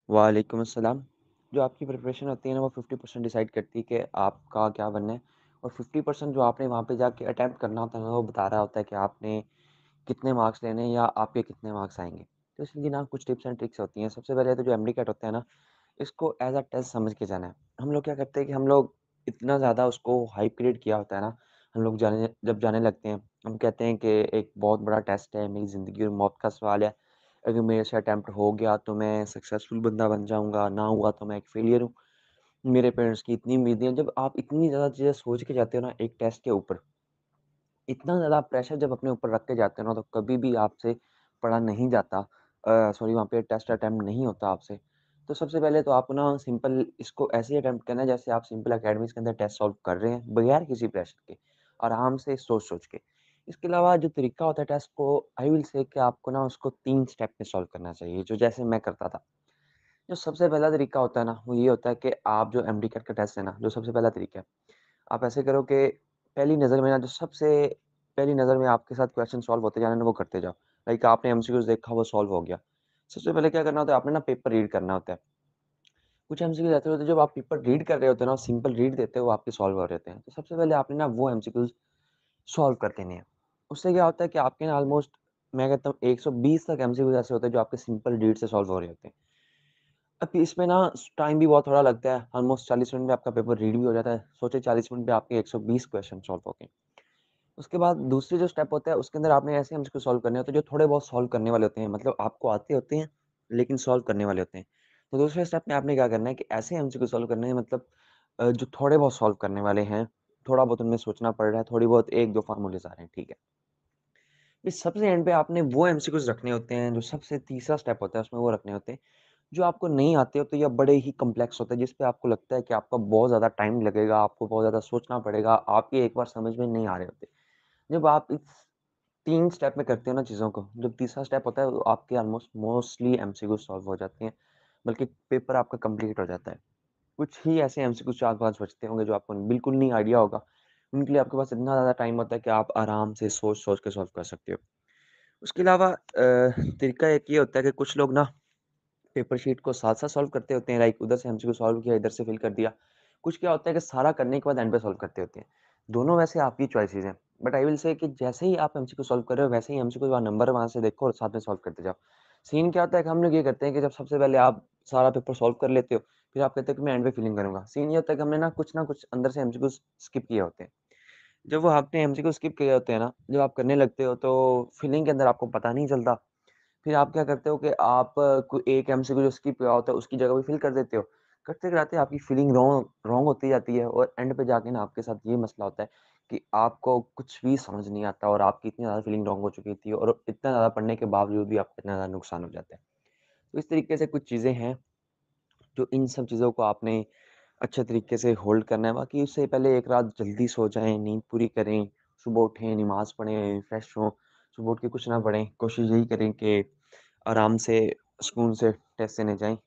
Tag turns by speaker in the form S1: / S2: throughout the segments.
S1: वालेकुम अस्सलाम। जो आपकी प्रिपरेशन होती है ना, वो 50% डिसाइड करती है कि आपका क्या बनना है और 50% जो आपने वहाँ पे जाके अटेम्प्ट करना होता है ना, वो बता रहा होता है कि आपने कितने मार्क्स लेने हैं या आपके कितने मार्क्स आएँगे। तो इसकी ना कुछ टिप्स एंड ट्रिक्स होती हैं। सबसे पहले तो जो एमडीकैट होता है ना, इसको एज़ अ टेस्ट समझ के जाना है। हम लोग क्या करते हैं कि हम लोग इतना ज़्यादा उसको हाइप क्रिएट किया होता है ना, हम लोग जब जाने लगते हैं, हम कहते हैं कि एक बहुत बड़ा टेस्ट है, मेरी ज़िंदगी और मौत का सवाल है। अगर मेरे से अटेम्प्ट हो गया तो मैं सक्सेसफुल बंदा बन जाऊँगा, ना हुआ तो मैं एक फेलियर हूँ। मेरे पेरेंट्स की इतनी उम्मीदें हैं, जब आप इतनी ज़्यादा चीज़ें सोच के जाते हो ना एक टेस्ट के ऊपर, इतना ज़्यादा प्रेशर जब अपने ऊपर रख के जाते हो ना, तो कभी भी आपसे पढ़ा नहीं जाता। सॉरी, वहाँ पे टेस्ट अटेम्प्ट नहीं होता आपसे। तो सबसे पहले तो आपको ना सिंपल इसको ऐसे ही अटेम्प्ट करना है जैसे आप सिंपल अकेडमिक्स के अंदर टेस्ट सॉल्व कर रहे हैं, बगैर किसी प्रेशर के, आराम से सोच-सोच के। इसके अलावा जो तरीका होता है टेस्ट को, आई विल से कि आपको ना उसको 3 स्टेप में सॉल्व करना चाहिए, जो जैसे मैं करता था। जो सबसे पहला तरीका होता है ना, वो ये होता है कि आप जो एमडीकैट का टेस्ट है ना, जो सबसे पहला तरीका है, आप ऐसे करो कि पहली नज़र में ना जो सबसे पहली नज़र में आपके साथ क्वेश्चन सॉल्व होते जाने ना, वो करते जाओ। लाइक आपने एमसीक्यूज़ देखा, वो सॉल्व हो गया। सबसे पहले क्या करना होता है, आपने ना पेपर रीड करना होता है। कुछ एमसीक्यूज़ ऐसे होते हैं, जब आप पेपर रीड कर रहे होते हो ना, सिंपल रीड देते हो, वो आपके सॉल्व हो रहे होते हैं। तो सबसे पहले आपने ना वो एमसीक्यूज़ सॉल्व कर देने हैं। उससे क्या होता है कि आपके ना ऑलमोस्ट मैं कहता हूँ 120 तक एमसीक्यूज़ ऐसे होते हैं, जो आपके सिंपल रीड से सॉल्व हो रहे होते हैं। अब इसमें ना टाइम भी बहुत थोड़ा लगता है, ऑलमोस्ट 40 मिनट में आपका पेपर रीड भी हो जाता है। सोचिए 40 मिनट में आपके 120 क्वेश्चन सॉल्व हो गए। उसके बाद दूसरी जो स्टेप होता है, उसके अंदर आपने ऐसे एमसीक्यू सॉल्व करने होते हैं, जो थोड़े बहुत सॉल्व करने वाले होते हैं, मतलब आपको आते होते हैं, लेकिन सॉल्व करने वाले होते हैं। तो दूसरे स्टेप में आपने क्या करना है कि ऐसे एमसीक्यू सॉल्व करने हैं, मतलब जो थोड़े बहुत सॉल्व करने वाले हैं, थोड़ा बहुत उनमें सोचना पड़ रहा है, थोड़ी बहुत 1-2 फ़ॉर्मूलेज़ आ रहे हैं, ठीक है। फिर सबसे एंड पे आपने वो एमसीक्यूज़ रखने होते हैं, जो सबसे तीसरा स्टेप होता है, उसमें वो रखने होते हैं, जो आपको नहीं आते होते या बड़े ही कॉम्प्लेक्स होते हैं, जिस पे आपको लगता है कि आपका बहुत ज़्यादा टाइम लगेगा, आपको बहुत ज़्यादा सोचना पड़ेगा, आपके एक बार समझ में नहीं आ रहे होते। जब आप इस 3 स्टेप में करते हो ना चीज़ों को, जब तीसरा स्टेप होता है, वो आपके ऑलमोस्ट मोस्टली एमसीक्यू सॉल्व हो जाते हैं, बल्कि पेपर आपका कंप्लीट हो जाता है। कुछ ही ऐसे एमसीक्यू 4-5 बचते होंगे जो आपको बिल्कुल नहीं आइडिया होगा, उनके लिए आपके पास इतना ज़्यादा टाइम होता है कि आप आराम से सोच-सोच के सॉल्व कर सकते हो। उसके अलावा तरीका एक ये होता है कि कुछ लोग ना पेपर शीट को साथ-साथ सॉल्व करते होते हैं, लाइक उधर से एमसीक्यू सॉल्व किया, इधर से फिल कर दिया। कुछ क्या होता है कि सारा करने के बाद एंड पे सॉल्व करते होते हैं। दोनों वैसे आपकी चॉइसेस हैं, बट आई विल से कि जैसे ही आप एमसीक्यू सॉल्व कर रहे हो, वैसे ही एमसीक्यू का नंबर वहाँ से देखो और साथ में सॉल्व करते जाओ। सीन क्या होता है कि हम लोग ये करते हैं कि जब सबसे पहले आप सारा पेपर सॉल्व कर लेते हो, फिर आप कहते हो कि मैं एंड पे फिलिंग करूँगा। सीन ये होता है कि हमने ना कुछ अंदर से एमसीक्यूज़ स्किप किए होते हैं। जब वो आपने एमसीक्यू स्किप किए होते हैं ना, जब आप करने लगते हो तो फिलिंग के अंदर आपको पता नहीं चलता। फिर आप क्या करते हो कि आप को एक एमसीक्यू जो स्किप हुआ होता है, उसकी जगह पे फिल कर देते हो। करते-कराते आपकी फीलिंग रॉन्ग रॉन्ग होती जाती है और एंड पे जाके ना आपके साथ ये मसला होता है कि आपको कुछ भी समझ नहीं आता और आपकी इतनी ज़्यादा फीलिंग रॉन्ग हो चुकी थी और इतना ज़्यादा पढ़ने के बावजूद भी आपको इतना ज़्यादा नुकसान हो जाता है। तो इस तरीके से कुछ चीज़ें हैं, जो इन सब चीज़ों को आपने अच्छे तरीके से होल्ड करना है। बाकी उससे पहले एक रात जल्दी सो जाएँ, नींद पूरी करें, सुबह उठें, नमाज़ पढ़ें, फ्रेश हों, सुबह उठ के कुछ ना पढ़ें। कोशिश यही करें कि आराम से, सुकून से टेस्ट देने जाएँ।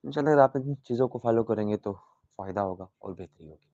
S1: मुझे लग रहा है आप इन चीज़ों को फ़ॉलो करेंगे तो फ़ायदा होगा और बेहतरी होगी।